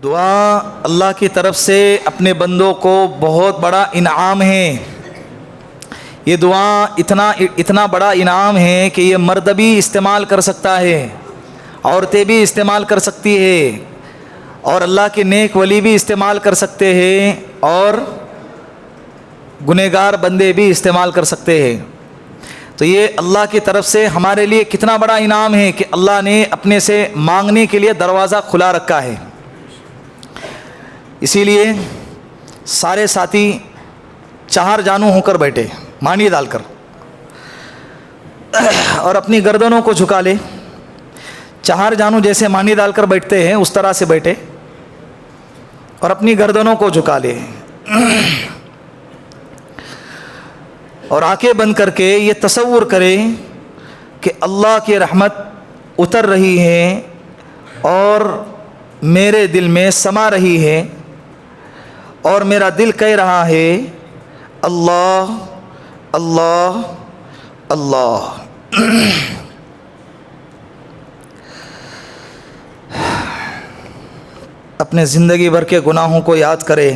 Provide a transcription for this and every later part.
دعا اللہ کی طرف سے اپنے بندوں کو بہت بڑا انعام ہے۔ یہ دعا اتنا بڑا انعام ہے کہ یہ مرد بھی استعمال کر سکتا ہے، عورتیں بھی استعمال کر سکتی ہے، اور اللہ کے نیک ولی بھی استعمال کر سکتے ہیں، اور گنہگار بندے بھی استعمال کر سکتے ہیں۔ تو یہ اللہ کی طرف سے ہمارے لیے کتنا بڑا انعام ہے کہ اللہ نے اپنے سے مانگنے کے لیے دروازہ کھلا رکھا ہے۔ اسی لیے سارے ساتھی چار جانوں ہو کر بیٹھے، مانی ڈال کر، اور اپنی گردنوں کو جھکا لے۔ چار جانوں جیسے مانی ڈال کر بیٹھتے ہیں اس طرح سے بیٹھے اور اپنی گردنوں کو جھکا لے، اور آنکھیں بند کر کے یہ تصور کرے کہ اللہ کی رحمت اتر رہی ہے اور میرے دل میں سما رہی ہے، اور میرا دل کہہ رہا ہے اللہ اللہ اللہ۔ اپنے زندگی بھر کے گناہوں کو یاد کرے،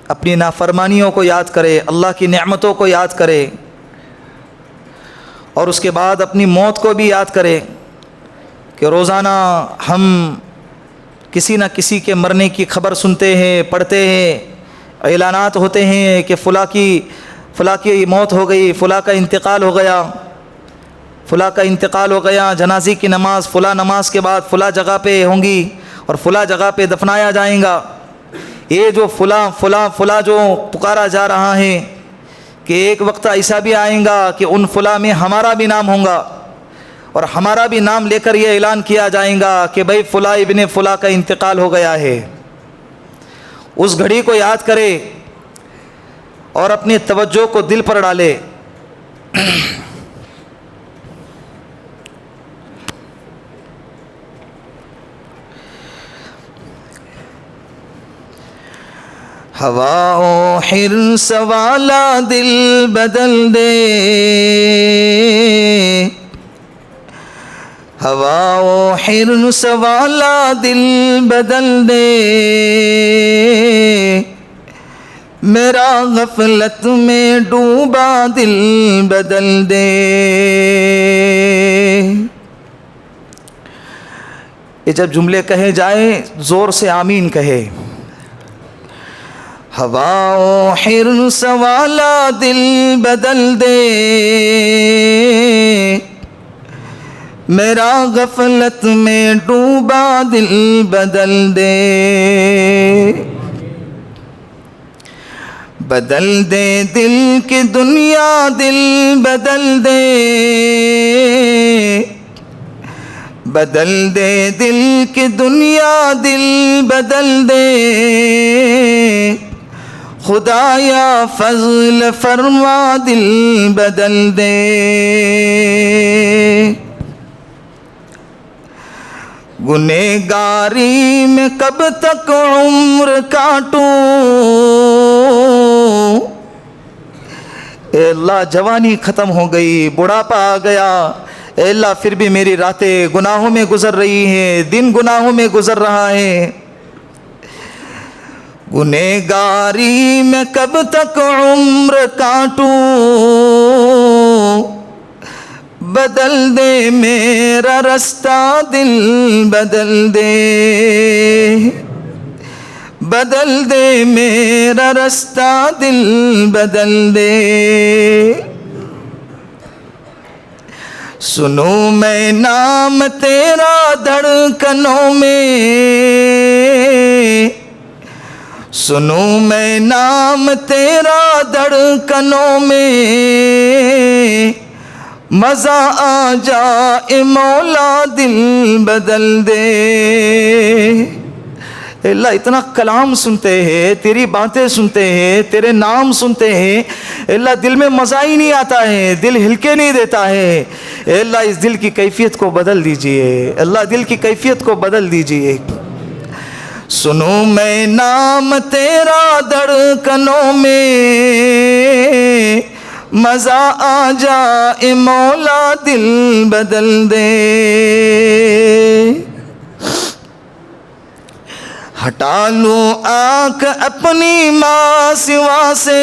اپنی نافرمانیوں کو یاد کرے، اللہ کی نعمتوں کو یاد کرے، اور اس کے بعد اپنی موت کو بھی یاد کرے کہ روزانہ ہم کسی نہ کسی کے مرنے کی خبر سنتے ہیں، پڑھتے ہیں، اعلانات ہوتے ہیں کہ فلاں کی موت ہو گئی، فلاں کا انتقال ہو گیا، فلاں کا انتقال ہو گیا، جنازے کی نماز فلاں نماز کے بعد فلاں جگہ پہ ہوں گی اور فلاں جگہ پہ دفنایا جائیں گا۔ یہ جو فلاں فلاں فلاں جو پکارا جا رہا ہے کہ ایک وقت ایسا بھی آئیں گا کہ ان فلاں میں ہمارا بھی نام ہوگا، اور ہمارا بھی نام لے کر یہ اعلان کیا جائیں گا کہ بھئی فلاں ابن فلاں کا انتقال ہو گیا ہے۔ اس گھڑی کو یاد کرے اور اپنی توجہ کو دل پر ڈالے۔ ہوا و حرص والا دل بدل دے، ہوا و حرص والا دل بدل دے، میرا غفلت میں ڈوبا دل بدل دے۔ یہ جب جملے کہے جائیں زور سے آمین کہے۔ ہوا و حرص والا دل بدل دے، میرا غفلت میں ڈوبا دل بدل دے، بدل دے دل کی دنیا دل بدل دے، بدل دے دل کی دنیا دل بدل دے، خدایا فضل فرما دل بدل دے۔ گنہگاری میں کب تک عمر کاٹوں، اے اللہ جوانی ختم ہو گئی، بڑھاپا آ گیا، اے اللہ پھر بھی میری راتیں گناہوں میں گزر رہی ہیں، دن گناہوں میں گزر رہا ہے۔ گنہگاری میں کب تک عمر کاٹوں، بدل دے میرا رستہ دل بدل دے، بدل دے میرا رستہ دل بدل دے۔ سنوں میں نام تیرا دھڑکنوں میں، سنوں میں نام تیرا دھڑکنوں میں، مزہ آ جائے مولا دل بدل دے۔ اے اللہ اتنا کلام سنتے ہیں، تیری باتیں سنتے ہیں، تیرے نام سنتے ہیں، اے اللہ دل میں مزہ ہی نہیں آتا ہے، دل ہلکے نہیں دیتا ہے۔ اے اللہ اس دل کی کیفیت کو بدل دیجئے، اللہ دل کی کیفیت کو بدل دیجئے۔ سنوں میں نام تیرا دھڑکنوں میں، مزہ آ جائے مولا دل بدل دے، ہٹا لوں آنکھ اپنی ماں سوا سے،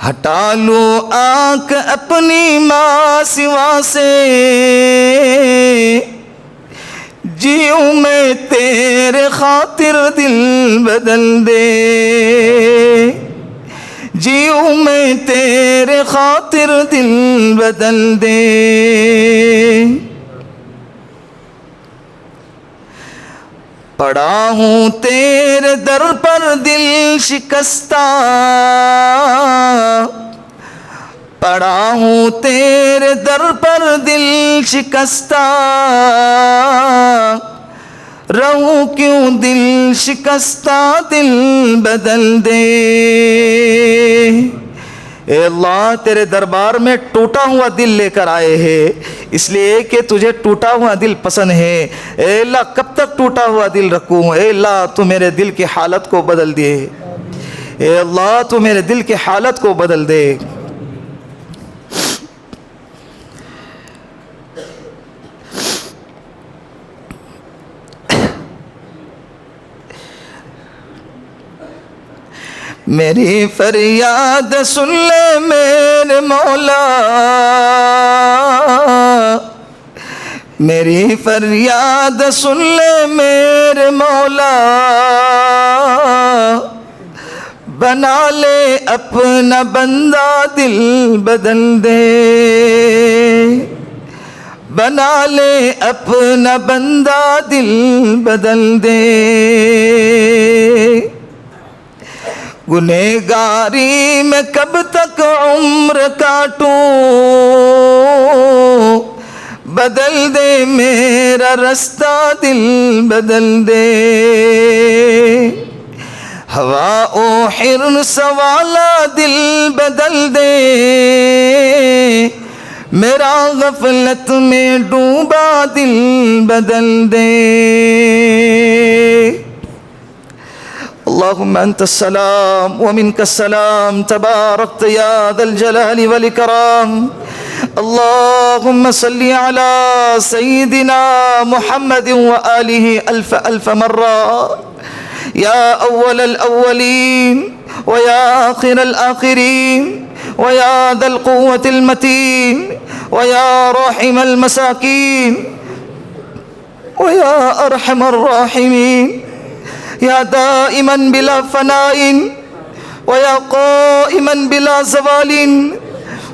ہٹا لوں آنکھ اپنی ماں سوا سے، جیوں میں تیرے خاطر دل بدل دے، جیوں میں تیرے خاطر دل بدل دے۔ پڑا ہوں تیرے در پر دل شکستہ، پڑا ہوں تیرے در پر دل شکستہ، رہوں کیوں دل شکستہ دل بدل دے۔ اے اللہ تیرے دربار میں ٹوٹا ہوا دل لے کر آئے ہیں، اس لیے کہ تجھے ٹوٹا ہوا دل پسند ہے۔ اے اللہ کب تک ٹوٹا ہوا دل رکھوں؟ اے اللہ تو میرے دل کی حالت کو بدل دے، اے اللہ تو میرے دل کی حالت کو بدل دے۔ میری فریاد سن لے میرے مولا، میری فریاد سن لے میرے مولا، بنا لے اپنا بندہ دل بدل دے، بنا لے اپنا بندہ دل بدل دے۔ گنہگاری میں کب تک عمر کاٹوں، بدل دے میرا رستہ دل بدل دے۔ ہوا و حرص والا دل بدل دے، میرا غفلت میں ڈوبا دل بدل دے۔ اللهم أنت السلام ومنك السلام، تباركت يا ذا الجلال والإكرام۔ اللهم صل على سيدنا محمد وآله ألف ألف مرة، يا أول الأولين ويا آخر الآخرين ويا ذا القوة المتين ويا راحم المساكين ويا أرحم الراحمين، يا دائما بلا فناء ويا قائما بلا زوال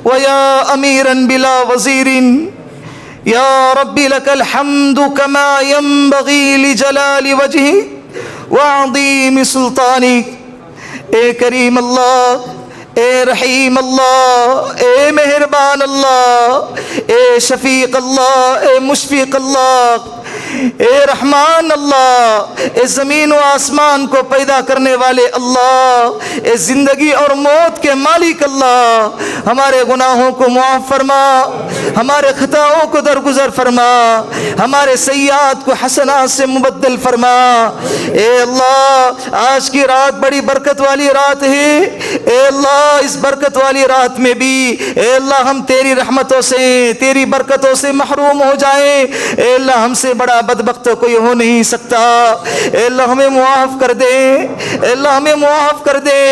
ويا أميرا بلا وزير، يا رب لك الحمد كما ينبغي لجلال وجهك وعظيم سلطانك۔ اے کریم اللہ، اے رحیم اللہ، اے مہربان اللہ، اے شفیق اللہ، اے مشفق اللہ، اے رحمان اللہ، اے زمین و آسمان کو پیدا کرنے والے اللہ، اے زندگی اور موت کے مالک اللہ، ہمارے گناہوں کو معاف فرما، ہمارے خطاؤں کو درگزر فرما، ہمارے سیئات کو حسنات سے مبدل فرما۔ اے اللہ آج کی رات بڑی برکت والی رات ہے، اے اللہ اس برکت والی رات میں بھی اے اللہ ہم تیری رحمتوں سے تیری برکتوں سے محروم ہو جائیں۔ اے اللہ ہم سے بڑا بدبخت کوئی ہو نہیں سکتا، اے اللہ ہمیں معاف کر دے، اے اللہ ہمیں معاف کر دے۔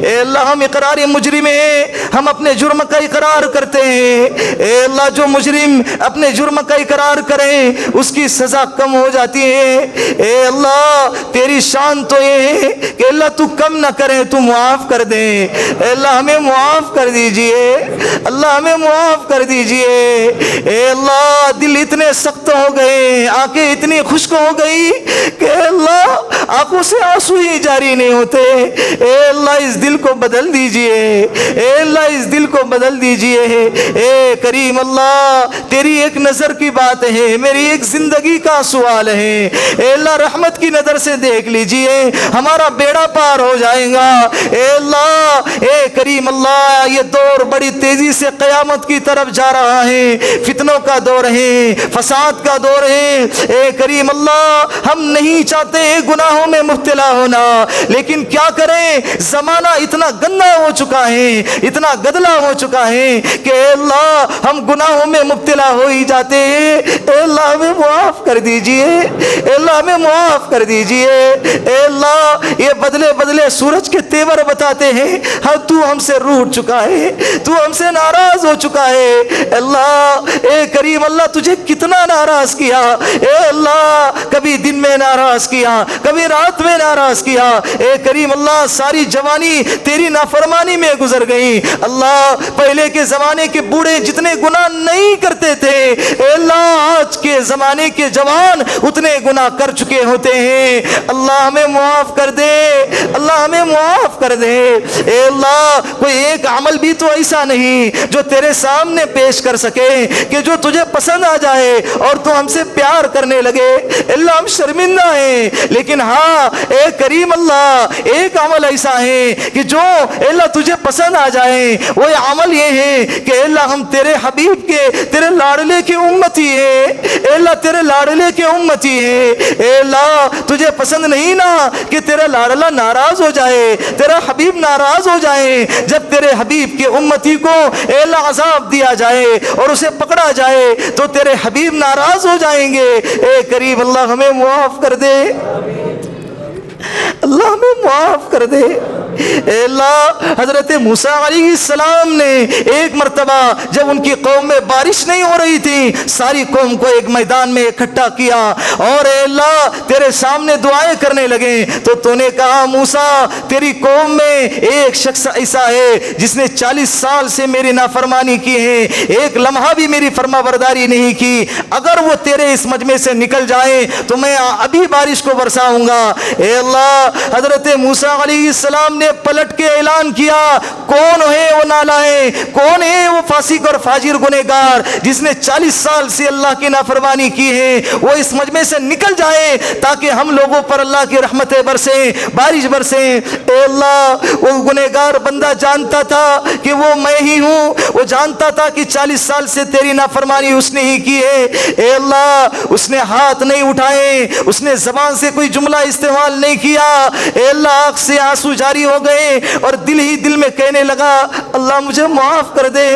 اے اللہ ہم اقرار مجرم ہیں، ہم اپنے جرم کا اقرار کرتے ہیں، اے اللہ جو مجرم اپنے جرم کا اقرار کریں اس کی سزا کم ہو جاتی ہے۔ اے اللہ تیری شان تو یہ ہے کہ اللہ تو کم نہ کرے، تو معاف کر دے۔ اے اللہ ہمیں معاف کر دیجئے، اللہ ہمیں معاف کر دیجئے۔ اے اللہ دل اتنے سخت ہو گئے، آنکھیں اتنی خشک ہو گئی کہ اللہ آنکھوں سے آنسو ہی جاری نہیں ہوتے۔ اے اللہ اس دل کو بدل دیجئے، اے اللہ اس دل کو بدل دیجئے۔ اے کریم اللہ تیری ایک نظر کی بات ہے، میری ایک زندگی کا سوال ہے، اے اللہ رحمت کی نظر سے دیکھ لیجئے، ہمارا بیڑا پار ہو جائے گا۔ اے اللہ اے کریم اللہ یہ دور بڑی تیزی سے قیامت کی طرف جا رہا ہے، فتنوں کا دور ہے، فساد کا دور ہے، اے کریم اللہ ہم نہیں چاہتے گناہوں میں مبتلا ہونا، لیکن کیا کریں، زمانہ اتنا گندا ہو چکا ہے، اتنا گدلا ہو چکا ہے کہ اے اللہ ہم گناہوں میں مبتلا ہو ہی جاتے ہیں۔ اے اللہ ہمیں معاف کر دیجئے، اے اللہ ہمیں معاف کر دیجئے۔ اے اللہ یہ بدلے بدلے سورج کے تیور بتاتے ہیں، ہاں تو ہم سے روٹھ چکا ہے، تو ہم سے ناراض ہو چکا ہے۔ اللہ اے کریم اللہ تجھے کتنا ناراض کیا، اے اللہ کبھی دن میں ناراض کیا، کبھی رات میں ناراض کیا۔ اے کریم اللہ ساری جوانی تیری نافرمانی میں گزر گئی۔ اللہ پہلے کے زمانے کے بوڑھے جتنے گناہ نہیں کرتے تھے، اے اللہ آج کے زمانے کے جوان اتنے گناہ کر چکے ہوتے ہیں۔ اللہ ہمیں معاف کر دے، اللہ ہمیں معاف کر دے۔ اے اللہ کوئی ایک عمل بھی تو ایسا نہیں جو تیرے سامنے پیش کر سکے کہ جو تجھے پسند آ جائے اور تو ہم سے پیار کرنے لگے۔ اللہ ہم شرمندہ ہیں، لیکن ہاں اے کریم اللہ ایک عمل ایسا ہے کہ جو اے اللہ تجھے پسند آ جائے، وہ عمل یہ ہے کہ اے اللہ ہم تیرے حبیب کے، تیرے لاڈلے کے امتی ہیں۔ اے اللہ تیرے لاڈلے کے امتی ہیں۔ اے اللہ تجھے پسند نہیں نا کہ تیرا لاڈلا ناراض ہو جائے، تیرا حبیب ناراض ہو جائے، جب تیرے حبیب کے امتی کو اے اللہ عذاب دیا جائے اور اسے پکڑا جائے تو تیرے حبیب ناراض ہو جائیں گے۔ اے کریم اللہ ہمیں معاف کر دے، اللہ ہمیں معاف کر دے۔ اے اللہ حضرت موسیٰ علیہ السلام نے ایک مرتبہ جب ان کی قوم میں بارش نہیں ہو رہی تھی، ساری قوم کو ایک میدان میں اکٹھا کیا اور اے اللہ تیرے سامنے دعائیں کرنے لگے تو نے کہا موسیٰ تیری قوم میں ایک شخص ایسا ہے جس نے 40 سال سے میری نافرمانی کی ہے، ایک لمحہ بھی میری فرما برداری نہیں کی، اگر وہ تیرے اس مجمع سے نکل جائے تو میں ابھی بارش کو برساؤں گا۔ اے اللہ حضرت موسیٰ علیہ السلام نے پلٹ کے اعلان کیا کون ہے وہ نالائق، کون ہے وہ فاسق اور فاجر گنہگار جس نے 40 سال سے اللہ کی نافرمانی کی ہے، وہ اس مجمع سے نکل جائے تاکہ ہم لوگوں پر اللہ کی رحمتیں برسیں، بارش برسیں۔ اے اللہ وہ گنہگار بندہ جانتا تھا کہ وہ میں ہی ہوں، وہ جانتا تھا کہ 40 سال سے تیری نافرمانی اس نے ہی کی ہے۔ اے اللہ اس نے ہاتھ نہیں اٹھائے، اس نے زبان سے کوئی جملہ استعمال نہیں کیا۔ اے اللہ آنکھ سے آنسو جاری ہو گئے اور دل ہی دل میں کہنے لگا اللہ مجھے معاف کر دے،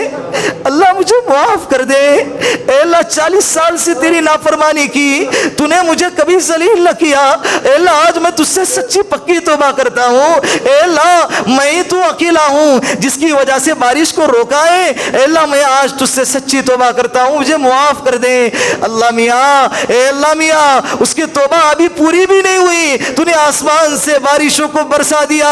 اللہ مجھے معاف کر دے۔ اے اللہ 40 سال سے تیری نافرمانی کی، تو نے مجھے کبھی ذلیل نہ کیا۔ اے اللہ آج میں تجھ سے سچی پکی توبہ کرتا ہوں۔ اے اللہ میں ہی تو اکیلا ہوں جس کی وجہ سے بارش کو روکا ہے۔ اے اللہ میں آج تجھ سے سچی توبہ کرتا ہوں، مجھے معاف کر دے۔ اللہ میاں، اے اللہ میاں اس کی توبہ ابھی پوری بھی نہیں ہوئی، تو نے آسمان سے بارشوں کو برسا دیا۔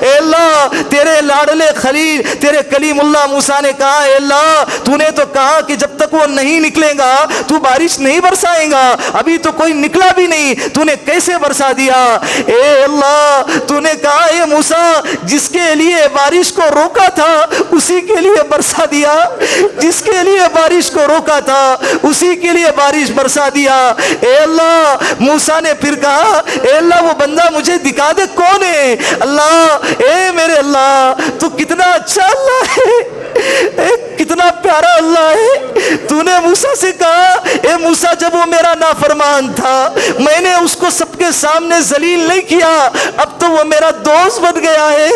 اے اللہ تیرے لاڈلے خلیل تیرے کلیم اللہ موسیٰ نے کہا اے اللہ تو نے تو کہا کہ جب تک وہ نہیں نکلے گا تو بارش نہیں برسائے گا، ابھی تو کوئی نکلا بھی نہیں، تو نے کیسے برسا دیا؟ اے اللہ تو نے کہا اے موسیٰ جس کے لیے بارش کو روکا تھا اسی کے لیے برسا دیا، جس کے لیے بارش کو روکا تھا اسی کے لیے بارش برسا دیا۔ اے اللہ موسیٰ نے پھر کہا اے اللہ وہ بندہ مجھے دکھا دے کون ہے۔ اللہ اے میرے اللہ تو کتنا اچھا اللہ ہے، کتنا پیارا اللہ ہے۔ تو نے موسیٰ سے کہا اے موسیٰ جب وہ میرا نافرمان تھا میں نے اس کو سب کے سامنے ذلیل نہیں کیا، اب تو وہ میرا دوست بن گیا ہے،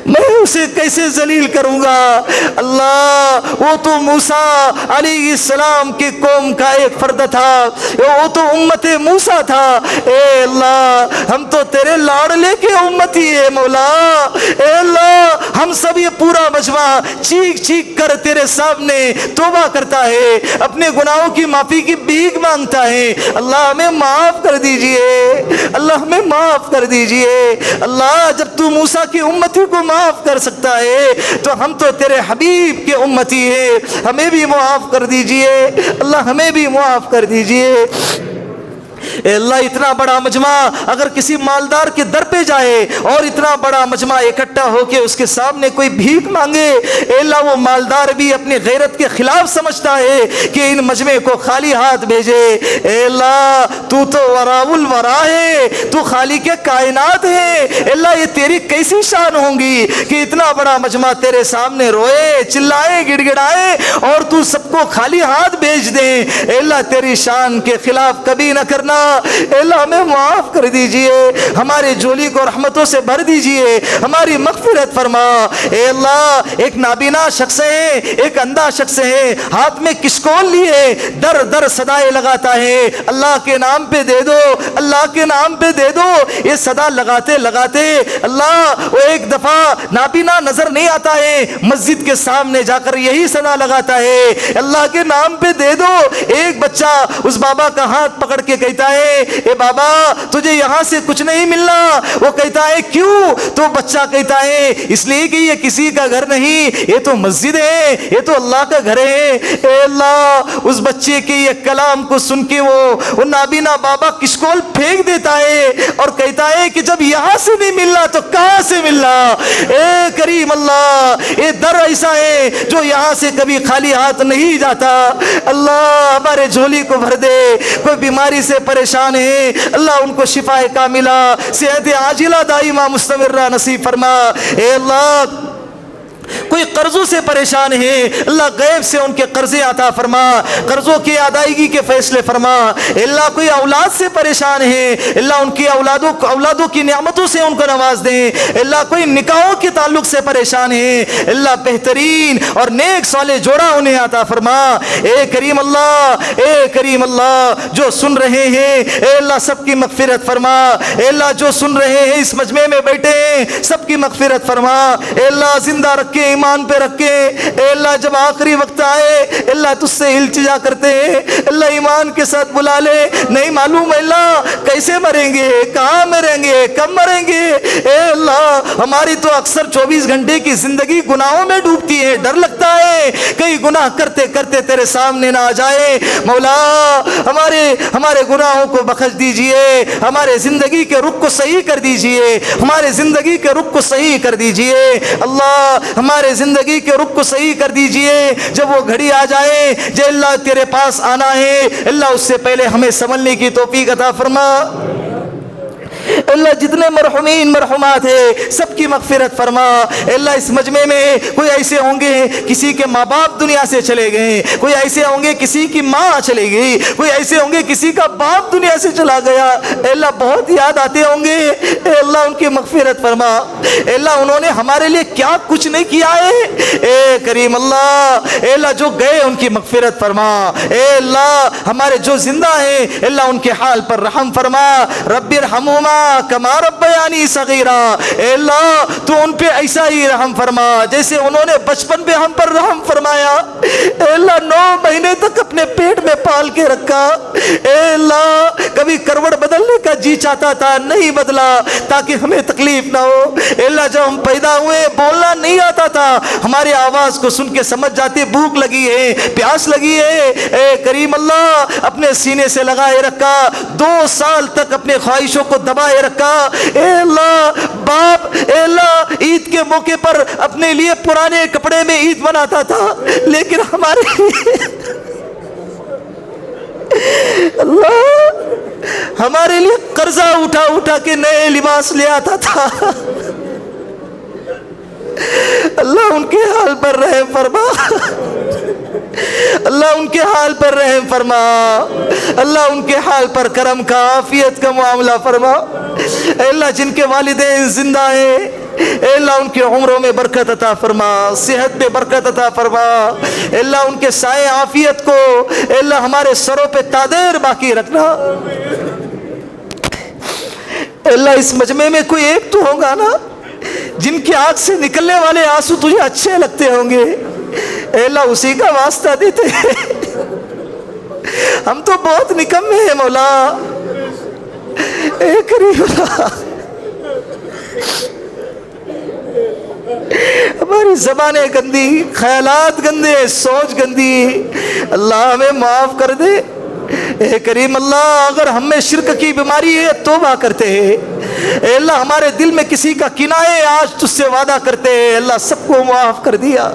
میں اسے کیسے ذلیل کروں گا؟ اللہ وہ تو موسیٰ علیہ السلام کی قوم کا ایک فرد تھا، وہ تو امت موسیٰ تھا۔ اے اللہ ہم تو تیرے لاڈلے کے امتی ہے مولا۔ اے اللہ ہم سب یہ پورا مجمع چیخ چیخ کر تیرے سامنے توبہ کرتا ہے، اپنے گناہوں کی معافی کی بھیک مانگتا ہے۔ اللہ ہمیں معاف کر دیجئے، اللہ ہمیں معاف کر دیجئے۔ اللہ جب تو موسیٰ کی امتی کو معاف کر سکتا ہے تو ہم تو تیرے حبیب کے امتی ہیں، ہمیں بھی معاف کر دیجئے، اللہ ہمیں بھی معاف کر دیجئے۔ اے اللہ اتنا بڑا مجمع اگر کسی مالدار کے در پہ جائے اور اتنا بڑا مجمع اکٹھا ہو کے اس کے سامنے کوئی بھیک مانگے، اے اللہ وہ مالدار بھی اپنی غیرت کے خلاف سمجھتا ہے کہ ان مجمع کو خالی ہاتھ بھیجے۔ اے اللہ تو وراء الورا ہے، تو خالق کائنات ہے، اے اللہ یہ تیری کیسی شان ہوں گی کہ اتنا بڑا مجمع تیرے سامنے روئے، چلائے، گڑ گڑائے اور تو سب کو خالی ہاتھ بھیج دے۔ اے اللہ تیری شان کے خلاف کبھی نہ کرنا، اے اللہ ہمیں معاف کر دیجئے، ہمارے جھولی کو رحمتوں سے بھر دیجئے، ہماری مغفرت فرما۔ اے اللہ ایک نابینا شخص ہے، ایک اندھا شخص ہے، ہاتھ میں کشکول لیے در در صدائے لگاتا ہے، اللہ کے نام پہ دے دو، اللہ کے نام پہ دے دو۔ یہ صدا لگاتے لگاتے اللہ وہ ایک دفعہ نابینا نظر نہیں آتا ہے، مسجد کے سامنے جا کر یہی صدا لگاتا ہے، اللہ کے نام پہ دے دو۔ ایک بچہ اس بابا کا ہاتھ پکڑ کے کہتا ہے اے بابا تجھے یہاں سے کچھ نہیں ملنا۔ وہ کہتا ہے کیوں؟ تو بچہ کہتا ہے اس لیے کہ یہ کسی کا گھر نہیں، یہ تو مسجد ہے، یہ تو اللہ کا گھر ہے۔ اے اللہ اس بچے کے یہ کلام کو سن کے وہ نابینا بابا کشکول پھینک دیتا ہے اور کہتا ہے کہ جب یہاں سے نہیں ملنا تو کہاں سے ملنا؟ اے کریم اللہ یہ در ایسا ہے جو یہاں سے کبھی خالی ہاتھ نہیں جاتا۔ اللہ ہمارے جھولی کو بھر دے، کوئی بیماری سے پریشان ہے اللہ ان کو شفا کاملہ، صحت عاجلہ دائمہ مستمرہ نصیب فرما۔ اے اللہ کوئی قرضوں سے پریشان ہے اللہ غیب سے ان کے قرضے عطا فرما، قرضوں کی ادائیگی کے فیصلے فرما۔ اللہ کوئی اولاد سے پریشان ہے اللہ ان کی اولادوں کی نعمتوں سے ان کو نواز دیں۔ اللہ کوئی نکاحوں کے تعلق سے پریشان ہے اللہ بہترین اور نیک صالح جوڑا انہیں عطا فرما۔ اے کریم اللہ، اے کریم اللہ جو سن رہے ہیں اے اللہ سب کی مغفرت فرما۔ اے اللہ جو سن رہے ہیں اس مجمع میں بیٹھے ہیں سب کی مغفرت فرما۔ اے اللہ زندہ رکھے، ایمان پہ رکھے، اے اللہ جب آخری وقت آئے اللہ تجھ سے التجا کرتے ہیں اللہ ایمان کے ساتھ بلا لے، نہیں معلوم اللہ کیسے مریں گے، کہاں مریں گے، کب مریں گے۔ اے اللہ ہماری تو اکثر 24 گھنٹے کی زندگی گناہوں میں ڈوبتی ہے، ڈر لگتا ہے کئی گناہ کرتے کرتے تیرے سامنے نہ آ جائے۔ مولا ہمارے گناہوں کو بخش دیجئے، ہمارے زندگی کے رخ کو صحیح کر دیجئے، ہمارے زندگی کے رخ کو صحیح کر دیجئے اللہ، ہمارے زندگی کے رخ کو صحیح کر دیجئے۔ جب وہ گھڑی آ جائے جو اللہ تیرے پاس آنا ہے اللہ اس سے پہلے ہمیں سنبھلنے کی توفیق عطا فرما۔ اللہ جتنے مرحومین مرحومات ہیں سب کی مغفرت فرما۔ اللہ اس مجمع میں کوئی ایسے ہوں گے کسی کے ماں باپ دنیا سے چلے گئے، کوئی ایسے ہوں گے کسی کی ماں چلے گئی، کوئی ایسے ہوں گے کسی کا باپ دنیا سے چلا گیا، اے اللہ بہت یاد آتے ہوں گے، اے اللہ ان کی مغفرت فرما۔ اے اللہ انہوں نے ہمارے لیے کیا کچھ نہیں کیا ہے، اے کریم اللہ اے اللہ جو گئے ان کی مغفرت فرما۔ اے اللہ ہمارے جو زندہ ہیں اللہ ان کے حال پر رحم فرما۔ رب ارحمہما کما ربیانی صغیرا، اے اللہ تو ان پہ ایسا ہی رحم فرما جیسے انہوں نے بچپن پہ ہم پر رحم فرمایا۔ اے اللہ 9 مہینے تک اپنے پیٹ میں پال کے رکھا، اے اللہ کبھی کروڑ بدلنے کا جی چاہتا تھا نہیں بدلا تاکہ ہمیں تکلیف نہ ہو۔ اے اللہ جب ہم پیدا ہوئے بولنا نہیں آتا تھا، ہماری آواز کو سن کے سمجھ جاتے بھوک لگی ہے، پیاس لگی ہے، اے کریم اللہ اپنے سینے سے لگائے رکھا، 2 سال تک اپنے خواہشوں کو دبائے رکھا۔ اے اللہ باپ اے اللہ عید کے موقع پر اپنے لیے پرانے کپڑے میں عید مناتا تھا لیکن ہمارے اللہ ہمارے لیے قرضہ اٹھا اٹھا کے نئے لباس لے آتا تھا۔ اللہ ان کے حال پر رحم فرما، اللہ ان کے حال پر رحم فرما، اللہ ان کے حال پر کرم کا عافیت کا معاملہ فرما۔ اے اللہ جن کے والدین زندہ ہیں اے اللہ ان کی عمروں میں برکت عطا فرما، صحت میں برکت عطا فرما۔ اے اللہ ان کے سائے عافیت کو اے اللہ ہمارے سروں پہ تادیر باقی رکھنا۔ اے اللہ اس مجمع میں کوئی ایک تو ہوگا نا جن کی آنکھ سے نکلنے والے آنسو تجھے اچھے لگتے ہوں گے، اے اللہ اسی کا واسطہ دیتے ہیں۔ ہم تو بہت نکمے ہیں مولا، اے کریم اللہ ہماری زبانیں گندی، خیالات گندے، سوچ گندی، اللہ ہمیں معاف کر دے۔ اے کریم اللہ اگر ہم میں شرک کی بیماری ہے توبہ کرتے ہیں، اے اللہ ہمارے دل میں کسی کا کناہ ہے آج تجھ سے وعدہ کرتے ہیں، اللہ سب کو معاف کر دیا،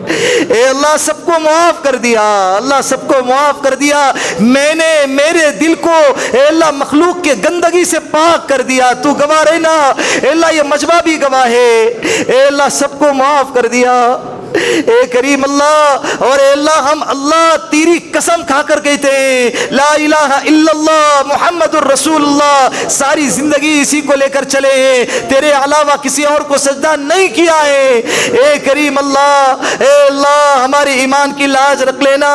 اے اللہ سب کو معاف کر دیا، اللہ سب کو معاف کر دیا، میں نے میرے دل کو اے اللہ مخلوق کے گندگی سے پاک کر دیا، تو گواہ رہنا، اے اللہ یہ مجمع بھی گواہ ہے، اے اللہ سب کو معاف کر دیا، اے کریم اللہ۔ اور اے اللہ ہم اللہ تیری قسم کھا کر کہتے ہیں لا الہ الا اللہ محمد الرسول اللہ، ساری زندگی اسی کو لے کر چلے ہیں، تیرے علاوہ کسی اور کو سجدہ نہیں کیا ہے، اے کریم اللہ، اے اللہ ہمارے ایمان کی لاج رکھ لینا،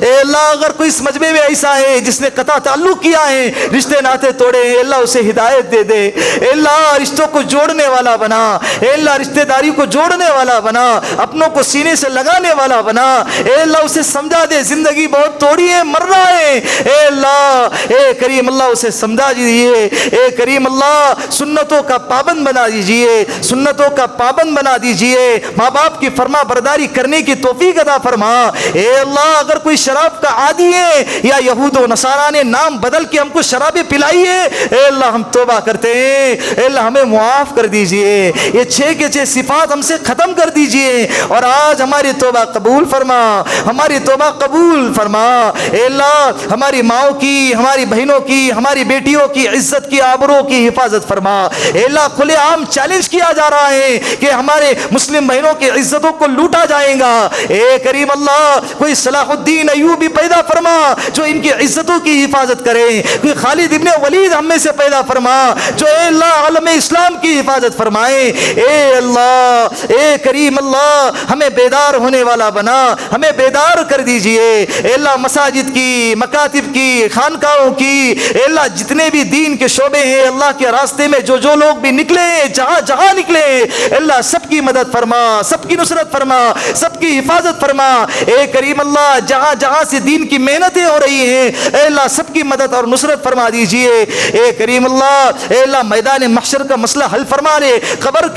اے اللہ اگر کوئی اس مجمع میں ایسا ہے جس نے قطع تعلق کیا ہے، رشتے ناتے توڑے ہیں، اللہ اسے ہدایت دے دے، اے اللہ رشتوں کو جوڑنے والا بنا، اے اللہ رشتہ داری کو جوڑنے والا بنا، اپنوں کو سینے سے لگانے والا بنا، اے اللہ اسے سمجھا دے زندگی بہت تھوڑی ہے، مرنا ہے، اے اللہ، اے کریم اللہ اسے سمجھا دیجیے، اے کریم اللہ سنتوں کا پابند بنا دیجیے، سنتوں کا پابند بنا دیجیے، ماں باپ کی فرما برداری کرنے کی توفیق عطا فرما، اے اللہ اگر کوئی شراب کا عادی ہے یا یہود و نصارہ نے نام بدل کے ہم کو شرابیں پلائی ہے، اے اللہ ہم توبہ کرتے ہیں، اے اللہ ہمیں معاف کر دیجیے، یہ 6 کے 6 صفات ہم سے ختم کر دیجیے، اور آج ہماری توبہ قبول فرما، ہماری توبہ قبول فرما، اے اللہ ہماری ماؤں کی، ہماری بہنوں کی، ہماری بیٹیوں کی عزت کی آبرو کی حفاظت فرما، اے اللہ کھلے عام چیلنج کیا جا رہا ہے کہ ہمارے مسلم بہنوں کی عزتوں کو لوٹا جائے گا، اے کریم اللہ کوئی صلاح الدین ایوبی پیدا فرما جو ان کی عزتوں کی حفاظت کرے، کوئی خالد ابن ولید ہم میں سے پیدا فرما جو اے اللہ عالم اسلام کی حفاظت فرمائے، اے اللہ، اے کریم اللہ ہمیں بیدار ہونے والا بنا، ہمیں بیدار کر دیجئے، اے اللہ مساجد کی، مکاتب کی، خانقاہوں کی، اے اللہ جتنے بھی دین کے شعبے ہیں اللہ کے راستے میں جو لوگ بھی نکلے، جہاں جہاں نکلے، اے اللہ سب کی مدد فرما، سب کی نصرت فرما، سب کی حفاظت فرما، اے کریم اللہ جہاں جہاں سے دین کی محنتیں ہو رہی ہیں اے اللہ سب کی مدد اور نصرت فرما دیجئے، اے کریم اللہ، اے اللہ میدان محشر کا مسئلہ حل فرما لے، قبر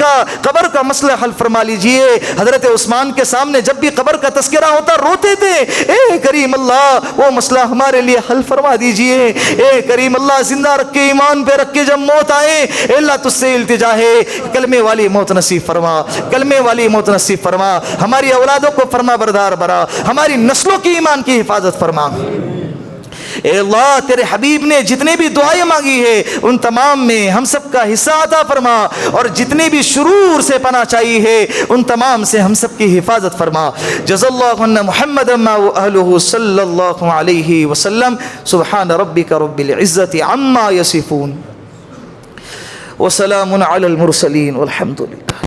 کا مسئلہ حل فرما لیجئے، حضرت عثمان کے سامنے جب بھی قبر کا تذکرہ ہوتا روتے تھے، اے کریم اللہ وہ مسئلہ ہمارے لیے حل فرما دیجئے، اے کریم اللہ زندہ رکھ کے ایمان پہ رکھ کے جب موت آئے اے اللہ تجھ سے التجا ہے کلمے والی موت نصیب فرما، کلمے والی موت نصیب فرما، ہماری اولادوں کو فرما بردار برا، ہماری نسلوں کی ایمان کی حفاظت فرما، اے اللہ تیرے حبیب نے جتنے بھی دعائیں مانگی ہے ان تمام میں ہم سب کا حصہ عطا فرما، اور جتنے بھی شرور سے پناہ چاہیے ہے ان تمام سے ہم سب کی حفاظت فرما، جزا اللہ عنا محمد و اہلہ صلی اللہ علیہ وسلم، سبحان ربک رب العزت عما یصفون وسلام علی المرسلین والحمد للہ۔